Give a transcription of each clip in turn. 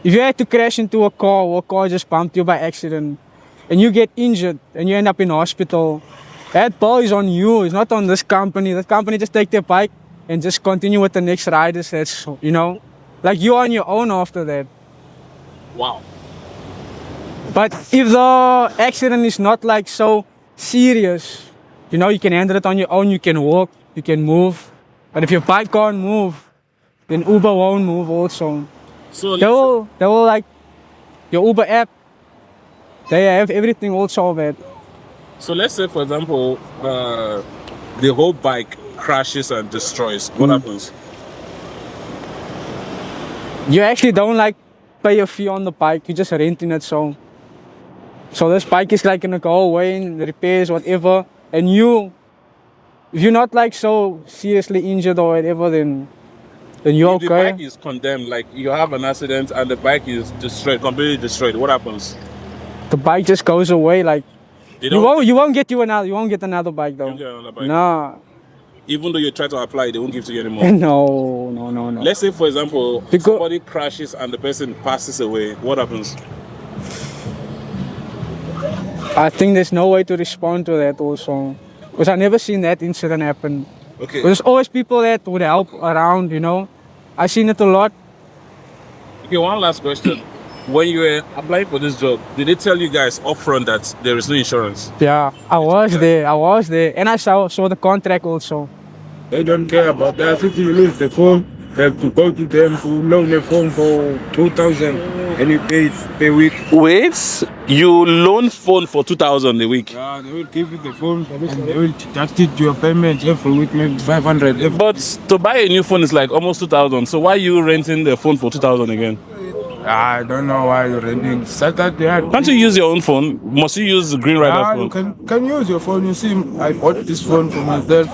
if you had to crash into a car or a car just bumped you by accident and you get injured and you end up in hospital, that bill is on you. It's not on this company. The company just take their bike and just continue with the next riders. That's, you know, like you're on your own after that. Wow. But if the accident is not like so serious, you know, you can handle it on your own, you can walk, you can move. But if your bike can't move, then Uber won't move also. So They will like, your Uber app, they have everything also of it. so let's say, for example, the whole bike crashes and destroys. What happens? You actually don't like pay a fee on the bike, you just renting it so this bike is like gonna go away in repairs, whatever, and if you're not like so seriously injured or whatever, then you're If the okay. bike is condemned, like you have an accident and the bike is destroyed, completely destroyed, what happens? The bike just goes away. Like They you won't get another bike though. don't get another bike. Nah. Even though you try to apply, they won't give to you anymore. No. Let's say, for example, Because- somebody crashes and the person passes away. What happens? I think there's no way to respond to that also. Because I never seen that incident happen. Okay. There's always people that would help around, you know. I seen it a lot. Okay, one last question. When you were applying for this job, did they tell you guys upfront that there is no insurance? Yeah, I was there. And I saw the contract also. They don't care about that. If you lose the phone, you have to go to them to loan the phone for 2,000 and you pay it per week. Wait, you loan phone for 2,000 a week. Yeah, they will give you the phone and they will deduct it to your payment every week, maybe 500 every. But to buy a new phone is like almost 2,000. So why are you renting the phone for 2,000 again? I don't know why you're renting. Saturday, Can't you use your own phone? Must you use the Green Rider you phone? can use your phone. You see, I bought this phone for myself.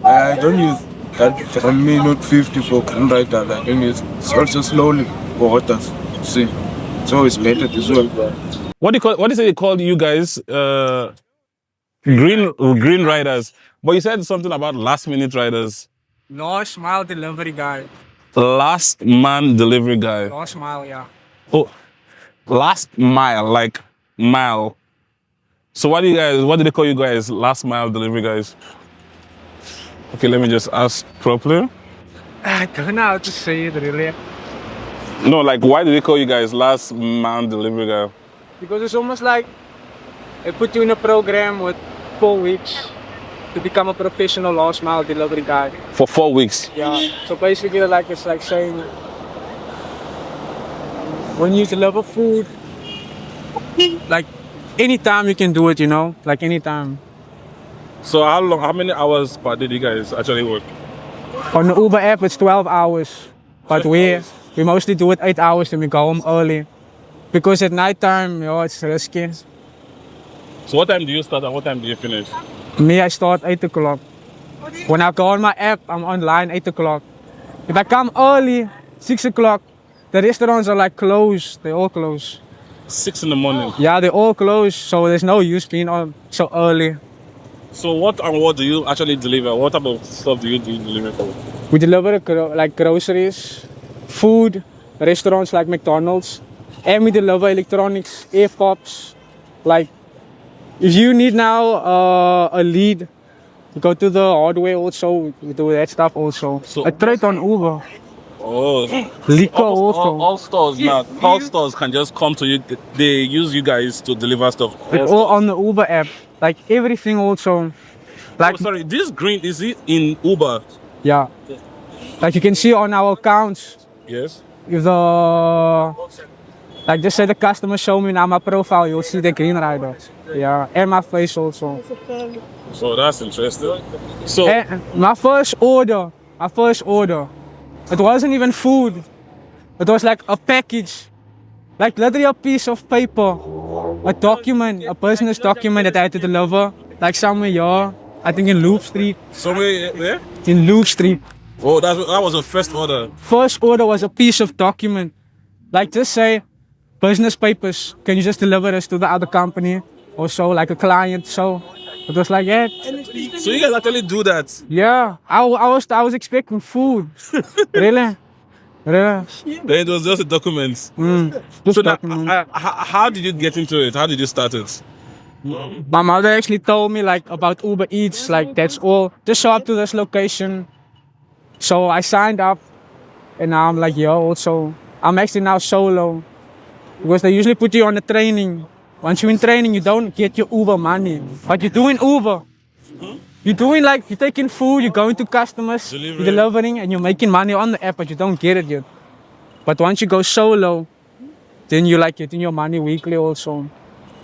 I don't use that from me, not 50 for Green Rider. I don't use. It's also slowly for others. See, so it's better this way. What do they call you guys? Green Riders. But you said something about last minute riders. Last mile delivery guy. Last man delivery guy. Last mile, yeah. Oh, last mile, like mile. So what do they call you guys? Last mile delivery guys? Okay, let me just ask properly. I don't know how to say it really. No, like why do they call you guys last man delivery guy? Because it's almost like they put you in a program with 4 weeks to become a professional last mile delivery guy. For 4 weeks. Yeah. So basically, like it's like saying when you deliver food, like anytime you can do it, you know, like anytime. So how many hours per day do you guys actually work? On the Uber app, it's 12 hours, but we mostly do it 8 hours and we go home early because at night time, you know, it's risky. So what time do you start and what time do you finish? Me, I start 8 o'clock. When I go on my app, I'm online 8 o'clock. If I come early, 6 o'clock, the restaurants are like closed. They all close. 6 in the morning. Yeah, they all close, so there's no use being on so early. So what do you actually deliver? What type of stuff do you deliver for? We deliver like groceries, food, restaurants like McDonald's, and we deliver electronics, AirPods. Like, if you need now a lead, you go to the hardware also, we do that stuff also. So- I trade on Uber. Oh, Liquor also. all stores now. All stores can just come to you. They use you guys to deliver stuff. It's all on the Uber app. Like everything also. Like, Oh, sorry, this green is it in Uber? yeah. Like you can see on our accounts, Yes. if the, like just say the customer show me now my profile, you'll see the Green Rider. Yeah, and my face also. So that's interesting. So And my first order, it wasn't even food. It was like a package. Like literally a piece of paper. A document, a business document that I had to deliver. Like somewhere here, I think in Loop Street. somewhere there. In Loop Street. Oh, that was the first order. First order was a piece of document. Like just say, business papers. Can you just deliver this to the other company? Or so, like a client. So it was like, yeah, So you guys actually do that? yeah. I was expecting food. Really? Yeah. Then it was just a document. Just So now, document. how did you get into it? How did you start it? My mother actually told me like about Uber Eats, like that's all. Just show up to this location. So I signed up, and now I'm like, yo, also I'm actually now solo because they usually put you on the training. Once you're in training, you don't get your Uber money, but you're doing Uber. You're doing like you're taking food, you're going to customers, you're delivering, and you're making money on the app, but you don't get it yet. But once you go solo, then you like getting your money weekly also.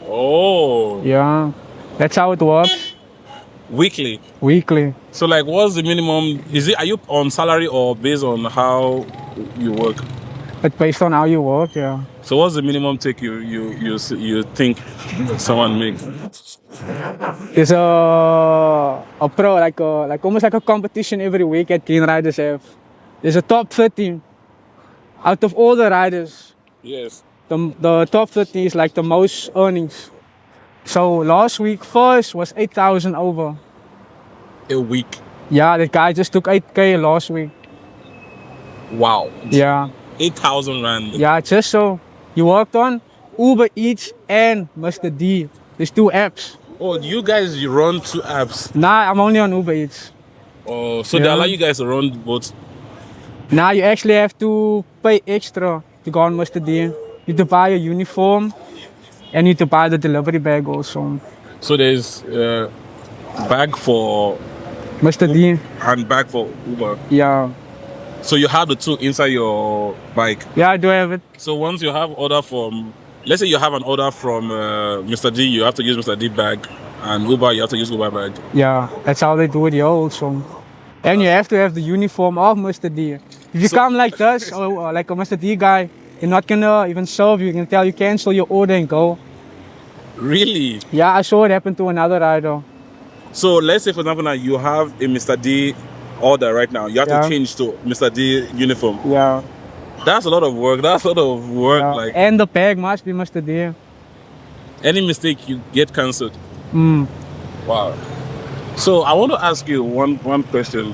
Oh, Yeah, that's how it works. weekly. Weekly. So like, what's the minimum? Are you on salary or based on how you work? But based on how you work, yeah. So what's the minimum take you think someone makes? There's a pro like almost like a competition every week at Green Riders have. There's a top 30 out of all the riders. Yes. The top 30 is like the most earnings. So last week first was 8,000 over. A week. Yeah, the guy just took 8K last week. Wow. Yeah. 8,000 rand. Yeah, just so you worked on Uber Eats and Mr. D. There's two apps. Oh, you guys run two apps. Nah, I'm only on Uber Eats. Oh, so they Yeah. allow you guys to run both. Now you actually have to pay extra to go on Mr. D. You need to buy a uniform and you need to buy the delivery bag also. So there's bag for Mr. D, and bag for Uber. yeah. So you have the two inside your bike. Yeah, I do have it. So once you have order from, let's say you have an order from Mr. D, you have to use Mr. D bag, and Uber you have to use Uber bag. Yeah, that's how they do it here also. And you have to have the uniform of Mr. D. If you come like this, or like a Mr. D guy, you're not gonna even serve you. You can tell you cancel your order and go. Really? Yeah, I saw it happen to another rider. So let's say for example now you have a Mr. D order right now. You have Yeah. to change to Mr. D uniform. Yeah. That's a lot of work. That's a lot of work. Yeah. Like And the bag must be Mr. D. any mistake you get cancelled. Mm. Wow. So I want to ask you one question.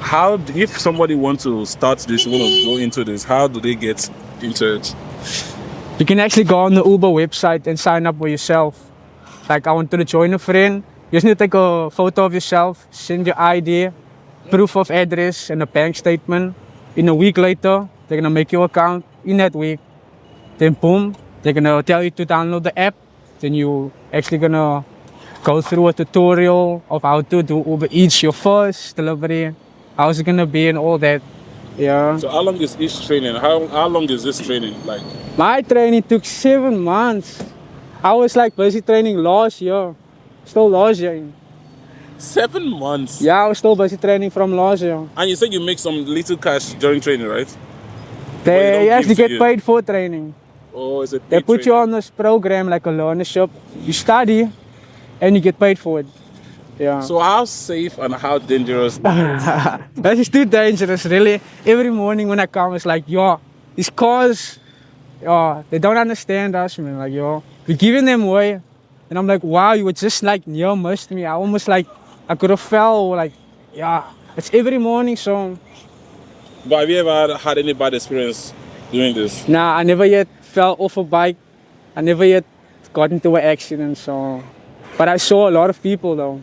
How if somebody wants to start this, want to go into this, how do they get into it? You can actually go on the Uber website and sign up for yourself. Like I wanted to join a friend. You just need to take a photo of yourself, send your ID, proof of address, and a bank statement. In a week later, they're gonna make your account in that week. Then boom, they're gonna tell you to download the app. Then you actually gonna go through a tutorial of how to do Uber Eats your first delivery. How's it gonna be and all that. Yeah. So how long is each training? How long is this training? Like My training took 7 months. I was like busy training last year. Still last year. 7 months. Yeah, I was still busy training from last year. And you said you make some little cash during training, right? They don't actually give to get you. paid for training. Oh, is it? They paid put you training? on this program like a learnership. You study and you get paid for it. Yeah. So how safe and how dangerous? That is too dangerous, really. Every morning when I come, it's like, yo, these cars, they don't understand us, man. Like, yo, we're giving them away. And I'm like, wow, you were just like near missed me. I almost like, I could have fell. Like, yeah, it's every morning, so. But have you ever had any bad experience doing this? Nah, I never yet fell off a bike. I never yet got into an accident, so. But I saw a lot of people, though.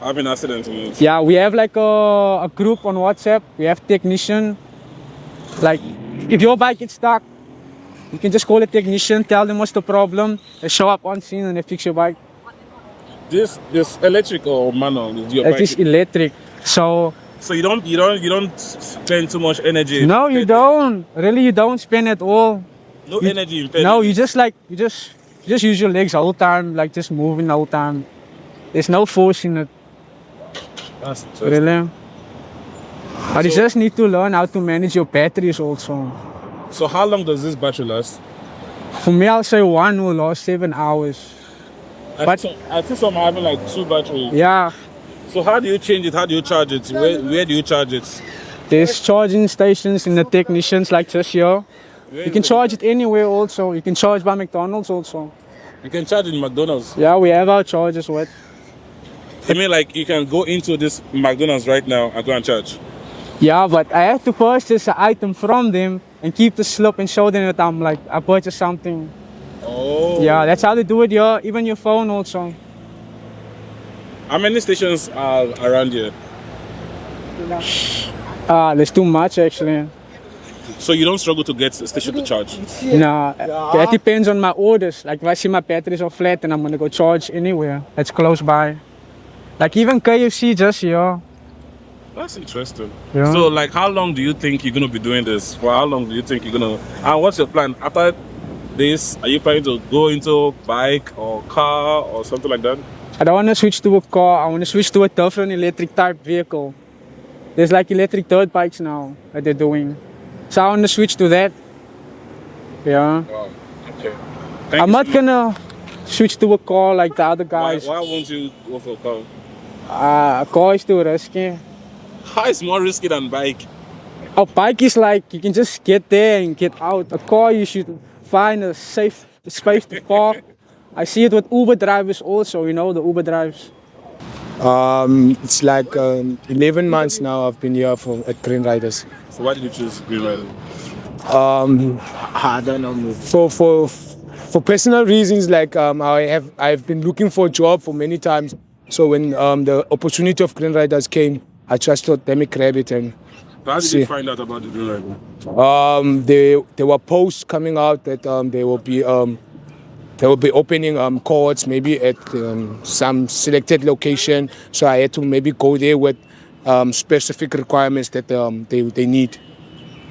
Having accidents. in it. Yeah, we have like a group on WhatsApp. We have technician. Like, if your bike gets stuck, you can just call a technician, tell them what's the problem. They show up on scene and they fix your bike. This electric or manual is your It bike. is electric. So So you don't spend too much energy. no, you don't. Really, you don't spend at all. No energy in pedaling. No, you just use your legs all the time, like just moving all the time. There's no force in it, That's interesting. really. But you So- just need to learn how to manage your batteries also. So how long does this battery last? For me, I'll say one will last 7 hours. But- I think some are having like 2 batteries. Yeah, So how do you change it? How do you charge it? Where do you charge it? there's charging stations in the technicians like this here. You can charge it anywhere also. You can charge by McDonald's also. You can charge it in McDonald's. Yeah, we have our chargers with. I mean, like you can go into this McDonald's right now and go and charge. Yeah, but I have to purchase an item from them and keep the slip and show them that I'm like, I purchased something. Oh. Yeah, that's how they do it, yeah. Even your phone also. How many stations are around here? There's too much actually. So you don't struggle to get a station to charge? Nah, that depends on my orders. Like if I see my batteries are flat and I'm gonna go charge anywhere that's close by. Like even KFC just here. That's interesting. Yeah. So, like, how long do you think you're gonna be doing this? For how long do you think you're gonna? And what's your plan after this? Are you planning to go into bike or car or something like that? I don't wanna switch to a car, I wanna switch to a different electric type vehicle. There's like electric dirt bikes now that they're doing. So I wanna switch to that. Yeah. Wow. Okay. I'm not gonna switch to a car like the other guys. Why won't you go for a car? A car is too risky. Car is more risky than bike. A bike is like you can just get there and get out. A car you should find a safe space to park. I see it with Uber drivers also, you know, the Uber drivers. It's like 11 months now I've been here at Green Riders. So why did you choose Green Rider? I don't know. For personal reasons, like I've been looking for a job for many times. So when the opportunity of Green Riders came, I just thought let me grab it and So how did see. you find out about the Green Rider? There were posts coming out that they will be opening courts maybe at some selected location. So I had to maybe go there with specific requirements that they need.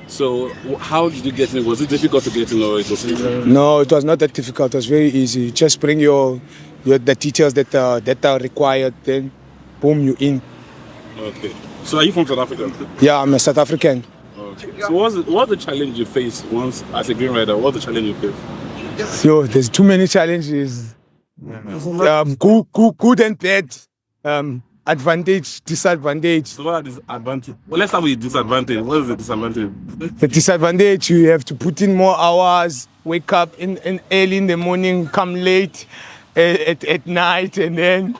So how did you get in? Was it difficult to get in, or it was easy? No, it was not that difficult. It was very easy. Just bring your the details that are required. Then, boom, you in. Okay. So are you from South Africa? Yeah, I'm a South African. Okay. So what's the challenge you face once as a Green Rider? What's the challenge you face? Yo, there's too many challenges. Good and bad. Advantage, disadvantage. So what are disadvantages? Well, let's start with disadvantage. What is the disadvantage? The disadvantage, you have to put in more hours, wake up in early in the morning, come late at night, and then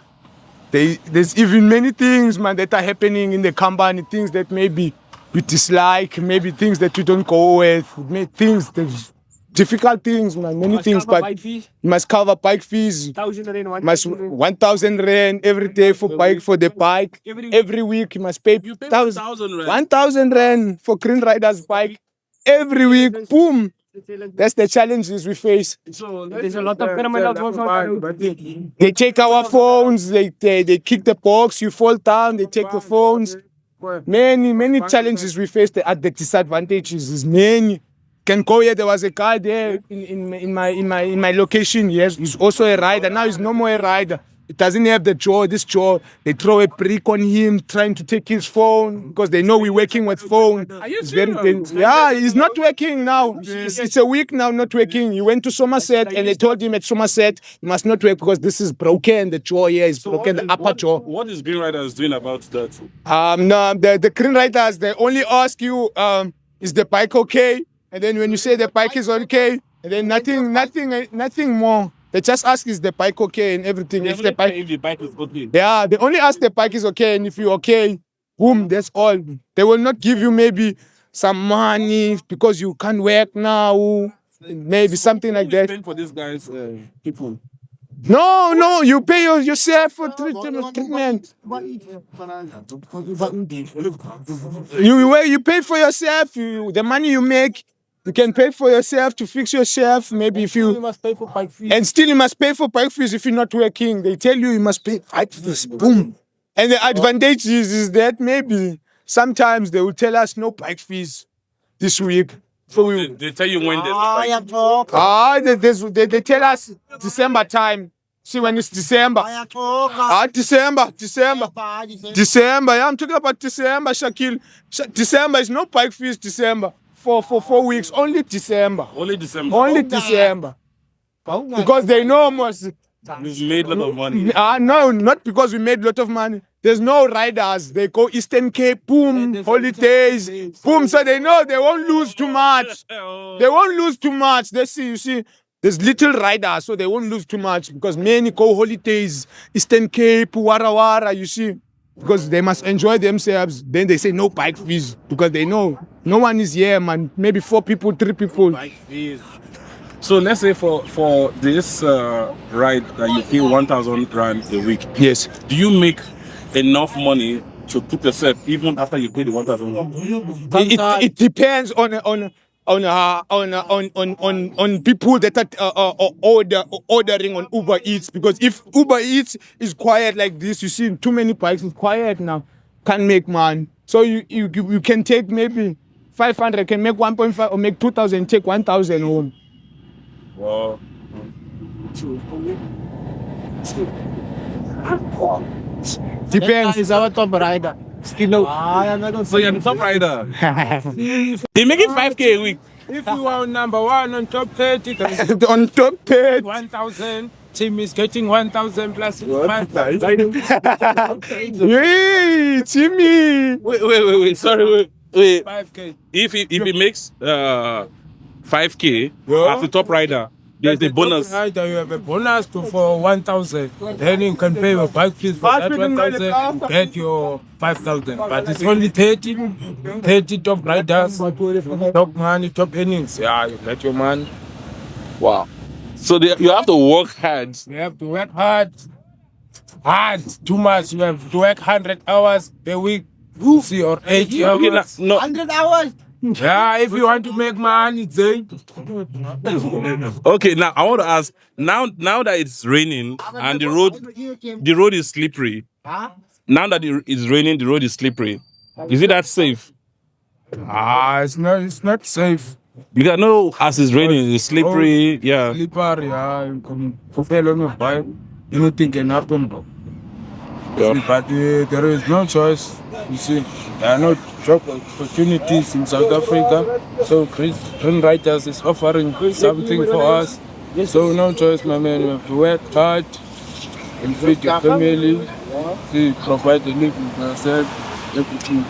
there's even many things, man, that are happening in the company, things that maybe you dislike, maybe things that you don't go with, there's difficult things, man, many things, but you must cover bike fees. 1,000 rand every day for the bike. Every week you must pay 1,000 rand for Green Riders bike. Every week, boom. That's the challenges we face. There's a lot of criminals. They take our phones, they kick the box, you fall down, they take the phones. Many challenges we face at the disadvantages is many. Can go here. There was a guy there in my location. Yes, he's also a rider. Now he's no more a rider. It doesn't have the jaw. This jaw, they throw a brick on him, trying to take his phone because they know we're working with phone. It's very dangerous. Yeah, he's not working now. It's a week now, not working. He went to Somerset and they told him at Somerset he must not work because this is broken. The jaw here is broken. The upper jaw. What is Green Riders doing about that? No, the Green Riders, they only ask you, is the bike okay? And then when you say the bike is okay, and then nothing more. They just ask is the bike okay and everything. If the bike is okay. Yeah, they only ask the bike is okay, and if you're okay, boom, that's all. They will not give you maybe some money because you can't work now, maybe something like that. Paying for these guys, people. No, you pay yourself for treatment. You pay for yourself. The money you make, you can pay for yourself to fix yourself. Maybe if you must pay for bike fees. and still you must pay for bike fees if you're not working. They tell you must pay bike fees. Boom. And the advantage is that maybe sometimes they will tell us no bike fees this week. So They tell you when there's they tell us December time. See when it's December. December. Yeah, I'm talking about December, Shakil. December is no bike fees. December for 4 weeks. Only December. Only December. Only December. Because they know most. We've made a lot of money. No, not because we made a lot of money. There's no riders. They go Eastern Cape, boom, holidays, boom. So they know they won't lose too much. They won't lose too much. You see, there's little riders, so they won't lose too much because many go holidays, Eastern Cape, Wara Wara, you see. because they must enjoy themselves. Then they say no bike fees because they know no one is here, man. Maybe 4 people, 3 people. So let's say for this ride that you pay 1,000 rand a week. Yes. Do you make enough money to keep yourself even after you pay the 1,000? It depends on people that are ordering on Uber Eats, because if Uber Eats is quiet like this, you see too many bikes, it's quiet now, can't make man. So you can take maybe 500, can make 1.5 or make 2,000, take 1,000 home. Wow. Depends. Is our top rider. So you're the top rider. They're making 5K a week. If you are number 1 on top 30, that's On top 10. 1,000. Team is getting 1,000 plus 5,000. Hey, Timmy. Wait. Sorry, wait. 5K. If he makes 5K as the top rider, there's a bonus. Rider, you have a bonus for 1,000. Then you can pay your bike fees for that 1,000. Get your 5,000. But it's only 30 top riders, top money, top earnings. Yeah, you get your money. Wow. So you have to work hard. You have to work hard. Too much. You have to work 100 hours per week. See, or 80 Okay, hours. no. 100 hours. Yeah, if you want to make money, then Okay, now I want to ask. Now that it's raining and the road is slippery. Now that it's raining, the road is slippery. Is it that safe? it's not safe. Because no, as it's raining, it's slippery. Yeah. Slippery, yeah. You can fall on your bike. Anything can happen, bro. Yeah. But there is no choice. You see, there are no job opportunities in South Africa. So Green Riders is offering something for us. So no choice, my man. You have to work hard and feed your family. See, provide the living for yourself. Everything.